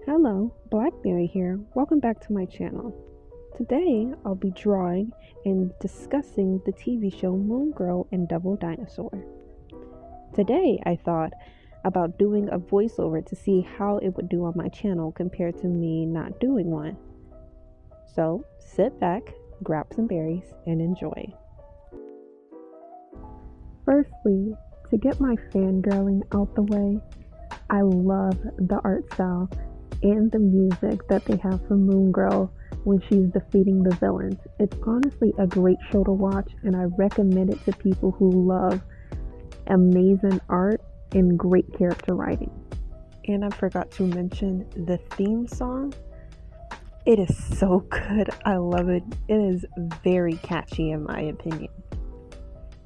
Hello, Blackberry here. Welcome back to my channel. Today I'll be drawing and discussing the TV show Girl and Devil Dinosaur. Today I thought about doing a voiceover to see how it would do on my channel compared to me not doing one. So sit back, grab some berries, and enjoy. Firstly, to get my fangirling out the way, I love the art style and the music that they have for Moon Girl when she's defeating the villains. It's honestly a great show to watch, and I recommend it to people who love amazing art and great character writing. And I forgot to mention the theme song. It is so good. I love it. It is very catchy in my opinion.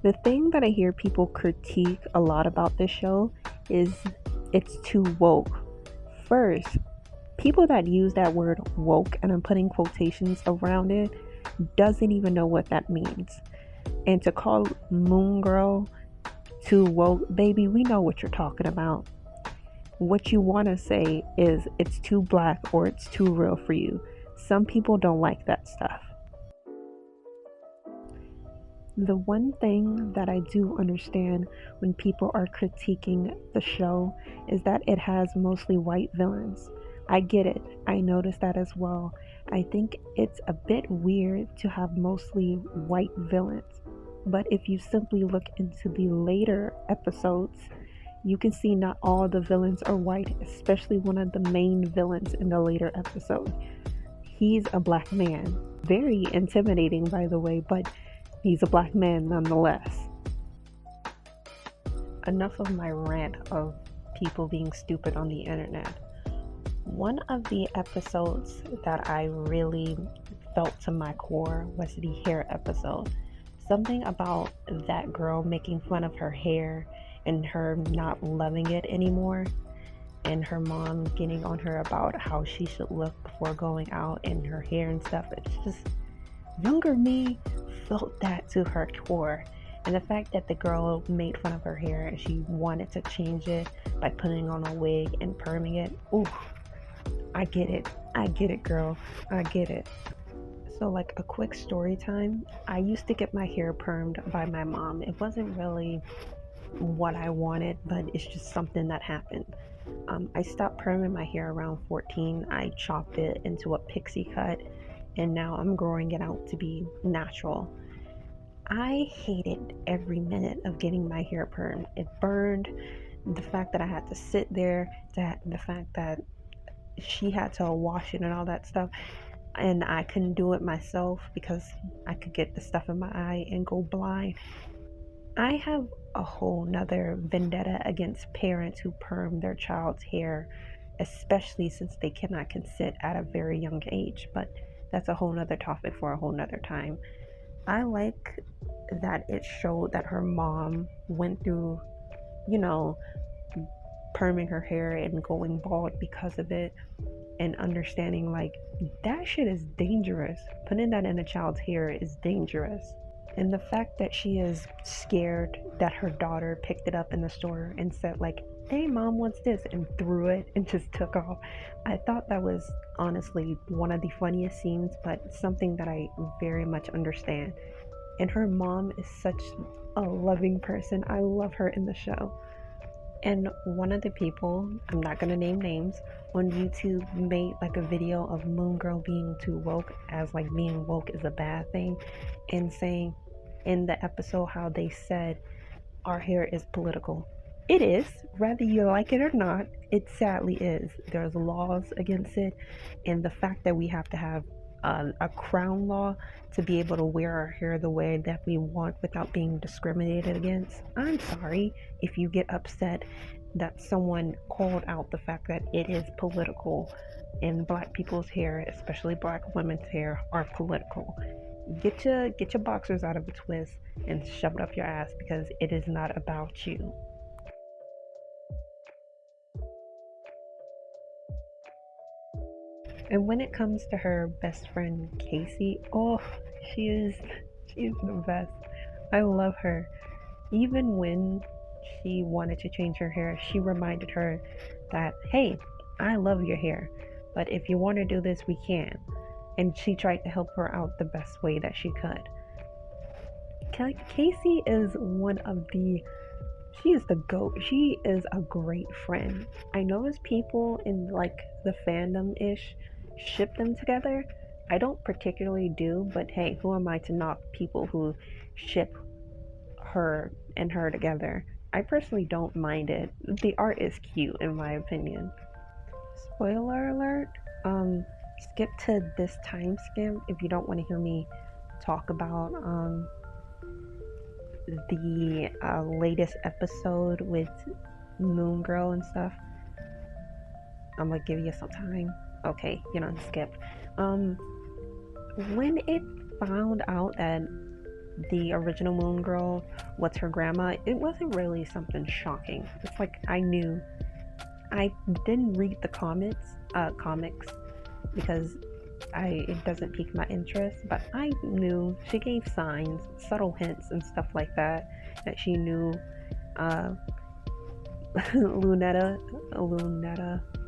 The thing that I hear people critique a lot about this show is it's too woke. First, people that use that word woke, and I'm putting quotations around it, doesn't even know what that means. And to call Moon Girl too woke, baby, we know what you're talking about. What you want to say is it's too black or it's too real for you. Some people don't like that stuff. The one thing that I do understand when people are critiquing the show is that it has mostly white villains. I get it. I noticed that as well. I think it's a bit weird to have mostly white villains. But if you simply look into the later episodes, you can see not all the villains are white, especially one of the main villains in the later episode. He's a black man. Very intimidating, by the way, but he's a black man nonetheless. Enough of my rant of people being stupid on the internet. One of the episodes that I really felt to my core was the hair episode. Something about that girl making fun of her hair and her not loving it anymore, and her mom getting on her about how she should look before going out and her hair and stuff. It's just, younger me felt that to her core. And the fact that the girl made fun of her hair and she wanted to change it by putting on a wig and perming it, ooh, I get it, girl, I get it. So like a quick story time, I used to get my hair permed by my mom. It wasn't really what I wanted, but it's just something that happened. I stopped perming my hair around 14. I chopped it into a pixie cut, and now I'm growing it out to be natural. I hated every minute of getting my hair permed. It burned. The fact that I had to sit there, the fact that she had to wash it and all that stuff, and I couldn't do it myself because I could get the stuff in my eye and go blind. I have a whole nother vendetta against parents who perm their child's hair, especially since they cannot consent at a very young age, but that's a whole nother topic for a whole nother time. I like that it showed that her mom went through, perming her hair and going bald because of it, and understanding like that shit is dangerous. Putting that in a child's hair is dangerous. And the fact that she is scared that her daughter picked it up in the store and said like, hey mom, what's this, and threw it and just took off. I thought that was honestly one of the funniest scenes, but something that I very much understand. And her mom is such a loving person. I love her in the show. And one of the people, I'm not going to name names, on YouTube made like a video of Moon Girl being too woke, as like being woke is a bad thing, and saying in the episode how they said our hair is political. It is, whether you like it or not, it sadly is. There's laws against it, and the fact that we have to have a crown law to be able to wear our hair the way that we want without being discriminated against. I'm sorry if you get upset that someone called out the fact that it is political and black people's hair, especially black women's hair, are political. Get your boxers out of a twist and shove it up your ass, because it is not about you. And when it comes to her best friend Casey, oh, she is the best. I love her. Even when she wanted to change her hair, she reminded her that, hey, I love your hair. but if you want to do this, we can. And she tried to help her out the best way that she could. Casey is one of the she is the GOAT. She is a great friend. I notice people in like the fandom ish ship them together. I don't particularly do, but hey, who am I to knock people who ship her and her together? I personally don't mind it. The art is cute in my opinion. Spoiler alert. Skip to this time skip if you don't want to hear me talk about the latest episode with Moon Girl and stuff. I'm gonna give you some time. Okay, you know, skip. When it found out that the original Moon Girl was her grandma, it wasn't really something shocking. It's like I knew. I didn't read the comics because it doesn't pique my interest, but I knew she gave signs, subtle hints and stuff like that she knew Lunetta,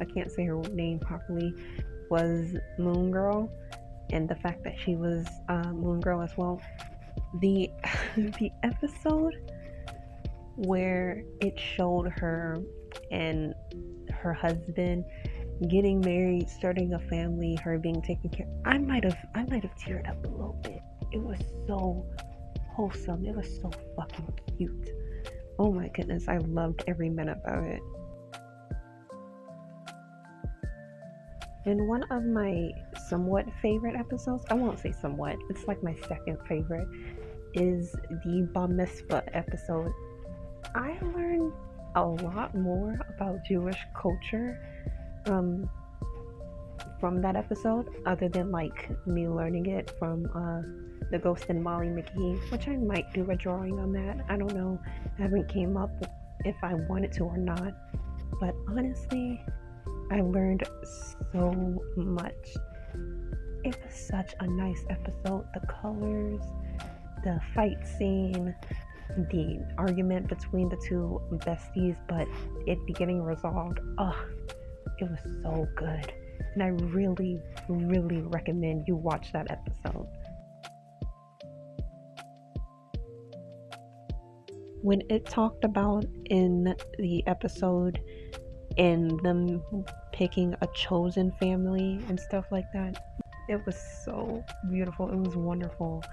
I can't say her name properly, was Moon Girl, and the fact that she was Moon Girl as well. The the episode where it showed her and her husband getting married, starting a family, her being taken care of, I might have teared up a little bit. It was so wholesome. It was so fucking cute. Oh my goodness, I loved every minute of it. And one of my somewhat favorite episodes, I won't say somewhat, it's like my second favorite, is the Bar Mitzvah episode. I learned a lot more about Jewish culture from that episode, other than like me learning it from the Ghost and Molly McGee, which I might do a drawing on that. I don't know. I haven't came up if I wanted to or not. But honestly, I learned so much. It was such a nice episode. The colors, the fight scene, the argument between the two besties, but it be getting resolved. It was so good. And I really, really recommend you watch that episode. When it talked about in the episode and them picking a chosen family and stuff like that, it was so beautiful. It was wonderful.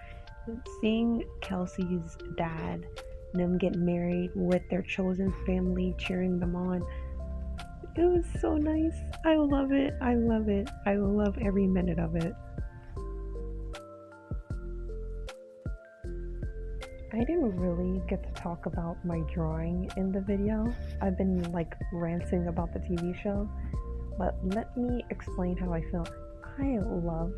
Seeing Kelsey's dad, them get married with their chosen family cheering them on, it was so nice. I love it. I love it. I love every minute of it. I didn't really get to talk about my drawing in the video. I've been like ranting about the TV show, but let me explain how I feel. I love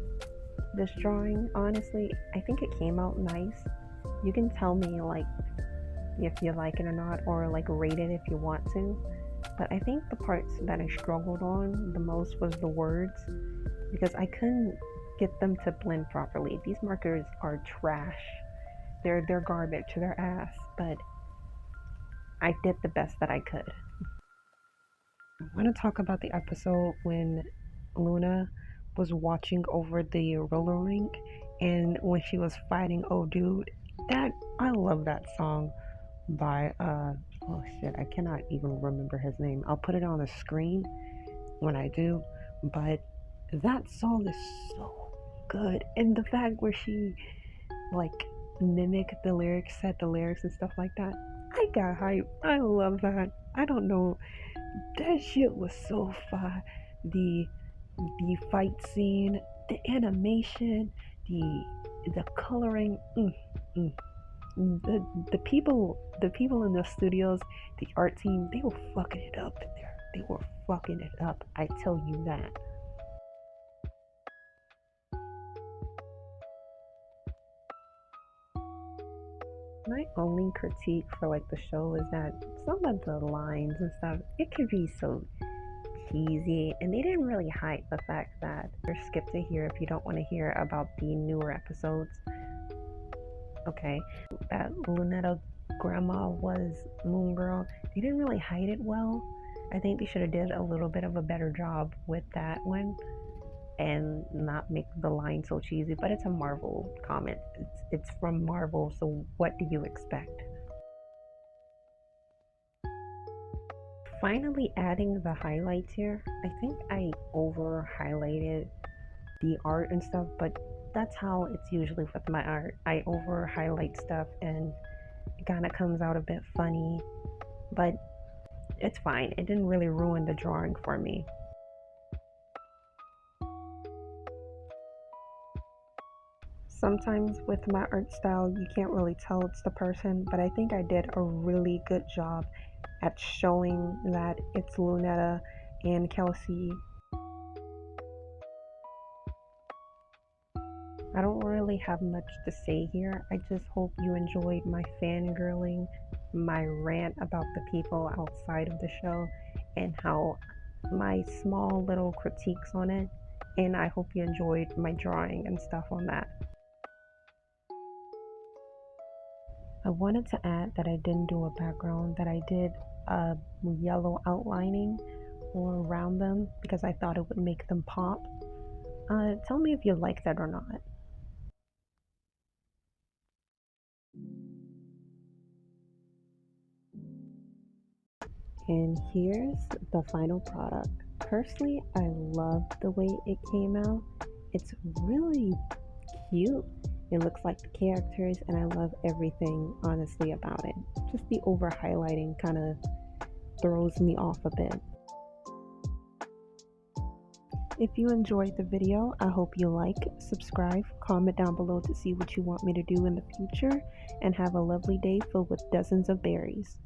this drawing. Honestly, I think it came out nice. You can tell me like if you like it or not, or like rate it if you want to. But I think the parts that I struggled on the most was the words, because I couldn't get them to blend properly. These markers are trash. They're garbage. They're ass. But I did the best that I could. I want to talk about the episode when Luna was watching over the roller rink, and when she was fighting Oh Dude. That I love that song by oh shit, I cannot even remember his name. I'll put it on the screen when I do, but that song is so good. And the fact where she like mimicked the lyrics, said the lyrics and stuff like that, I got hype. I love that. I don't know, that shit was so fun. The fight scene, the animation, the coloring, the people in the studios, the art team, they were fucking it up in there. They were fucking it up. I tell you that. My only critique for like the show is that some of the lines and stuff, it could be so cheesy, and they didn't really hype the fact that skip to here if you don't want to hear about the newer episodes. Okay, that Lunetta grandma was Moon Girl. They didn't really hide it well. I think they should have did a little bit of a better job with that one and not make the line so cheesy. But it's a Marvel comic. It's from Marvel, so what do you expect? Finally adding the highlights here. I think I over highlighted the art and stuff, but that's how it's usually with my art. I over highlight stuff and it kind of comes out a bit funny, but it's fine. It didn't really ruin the drawing for me. Sometimes with my art style, you can't really tell it's the person, but I think I did a really good job at showing that it's Lunetta and Kelsey. I don't really have much to say here. I just hope you enjoyed my fangirling, my rant about the people outside of the show, and how my small little critiques on it. And I hope you enjoyed my drawing and stuff on that. I wanted to add that I didn't do a background, that I did a yellow outlining or around them because I thought it would make them pop. Tell me if you like that or not. And here's the final product. Personally, I love the way it came out. It's really cute. It looks like the characters, and I love everything honestly about it. Just the over highlighting kind of throws me off a bit. If you enjoyed the video, I hope you like, subscribe, comment down below to see what you want me to do in the future, and have a lovely day filled with dozens of berries.